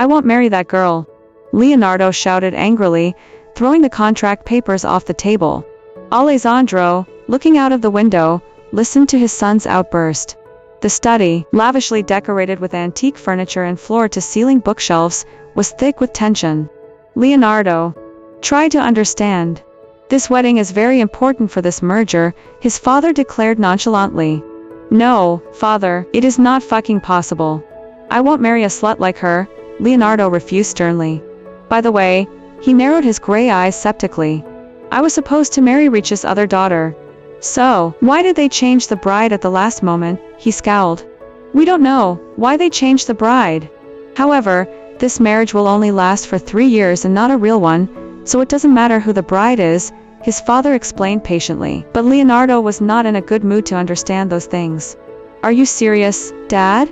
I won't marry that girl. Leonardo shouted angrily, throwing the contract papers off the table. Alessandro, looking out of the window, listened to his son's outburst. The study, lavishly decorated with antique furniture and floor-to-ceiling bookshelves, was thick with tension. Leonardo, try to understand. This wedding is very important for this merger, his father declared nonchalantly. No, father, it is not fucking possible. I won't marry a slut like her, Leonardo refused sternly. By the way, he narrowed his gray eyes septically. I was supposed to marry Rich's other daughter. So, why did they change the bride at the last moment? He scowled. We don't know why they changed the bride. However, this marriage will only last for 3 years and not a real one, so it doesn't matter who the bride is, his father explained patiently. But Leonardo was not in a good mood to understand those things. Are you serious, Dad?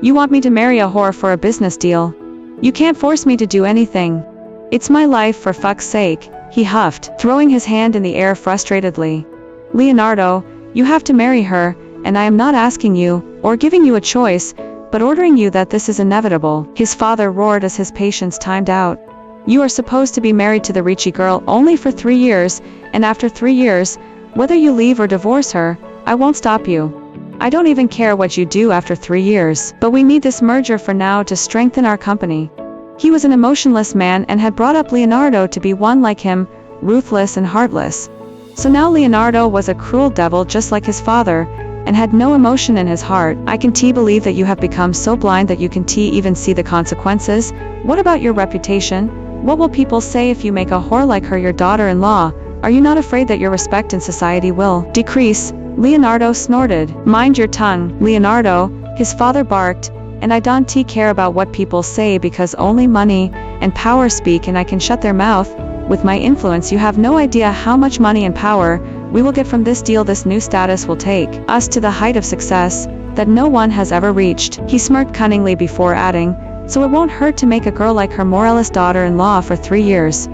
You want me to marry a whore for a business deal? You can't force me to do anything. It's my life, for fuck's sake, he huffed, throwing his hand in the air frustratedly. Leonardo, you have to marry her, and I am not asking you, or giving you a choice, but ordering you that this is inevitable, his father roared as his patience timed out. You are supposed to be married to the Ricci girl only for 3 years, and after 3 years, whether you leave or divorce her, I won't stop you. I don't even care what you do after 3 years, but we need this merger for now to strengthen our company. He was an emotionless man and had brought up Leonardo to be one like him, ruthless and heartless. So now Leonardo was a cruel devil just like his father, and had no emotion in his heart. I can believe that you have become so blind that you can even see the consequences. What about your reputation? What will people say if you make a whore like her your daughter-in-law? Are you not afraid that your respect in society will decrease? Leonardo snorted. Mind your tongue, Leonardo, his father barked, and I don't care about what people say because only money and power speak and I can shut their mouth. With my influence you have no idea how much money and power we will get from this deal. This new status will take us to the height of success that no one has ever reached. He smirked cunningly before adding, so it won't hurt to make a girl like her moreless daughter-in-law for 3 years.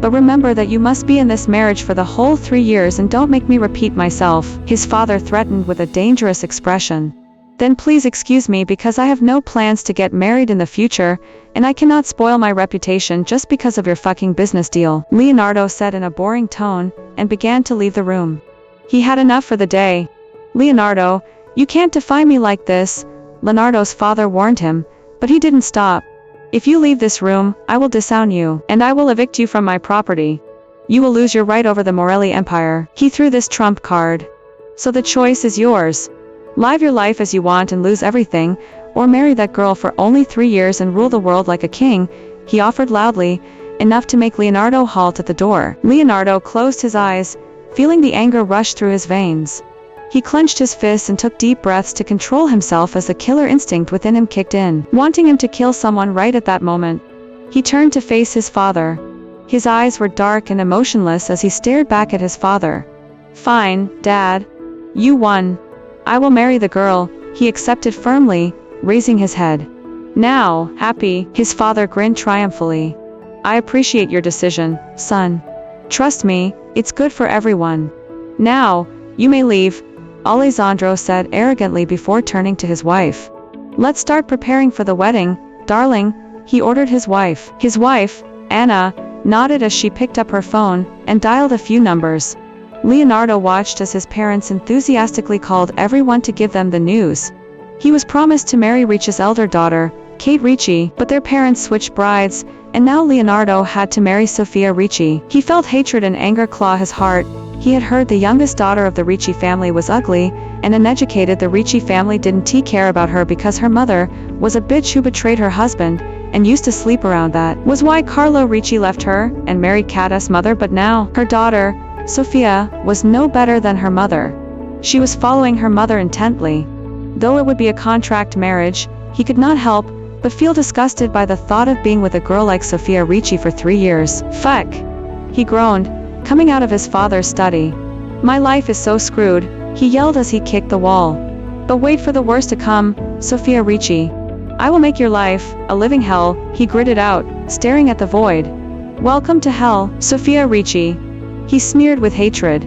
But remember that you must be in this marriage for the whole 3 years and don't make me repeat myself, his father threatened with a dangerous expression. Then please excuse me because I have no plans to get married in the future, and I cannot spoil my reputation just because of your fucking business deal, Leonardo said in a boring tone, and began to leave the room. He had enough for the day. Leonardo, you can't defy me like this, Leonardo's father warned him, but he didn't stop. If you leave this room, I will disown you, and I will evict you from my property. You will lose your right over the Morelli empire. He threw this trump card. So the choice is yours. Live your life as you want and lose everything, or marry that girl for only 3 years and rule the world like a king, he offered loudly, enough to make Leonardo halt at the door. Leonardo closed his eyes, feeling the anger rush through his veins. He clenched his fists and took deep breaths to control himself as the killer instinct within him kicked in, wanting him to kill someone right at that moment. He turned to face his father. His eyes were dark and emotionless as he stared back at his father. Fine, Dad. You won. I will marry the girl, he accepted firmly, raising his head. Now, happy, his father grinned triumphantly. I appreciate your decision, son. Trust me, it's good for everyone. Now, you may leave, Alessandro said arrogantly before turning to his wife. Let's start preparing for the wedding, darling, he ordered his wife. His wife, Anna, nodded as she picked up her phone and dialed a few numbers. Leonardo watched as his parents enthusiastically called everyone to give them the news. He was promised to marry Rich's elder daughter, Kate Ricci, but their parents switched brides, and now Leonardo had to marry Sofia Ricci. He felt hatred and anger claw his heart. He had heard the youngest daughter of the Ricci family was ugly, and uneducated. The Ricci family didn't care about her because her mother was a bitch who betrayed her husband, and used to sleep around. That was why Carlo Ricci left her, and married Kata's mother. But now, her daughter, Sofia, was no better than her mother. She was following her mother intently. Though it would be a contract marriage, he could not help but feel disgusted by the thought of being with a girl like Sofia Ricci for 3 years. Fuck! He groaned, coming out of his father's study. My life is so screwed, he yelled as he kicked the wall. But wait for the worst to come, Sofia Ricci. I will make your life a living hell, he gritted out, staring at the void. Welcome to hell, Sofia Ricci. He sneered with hatred.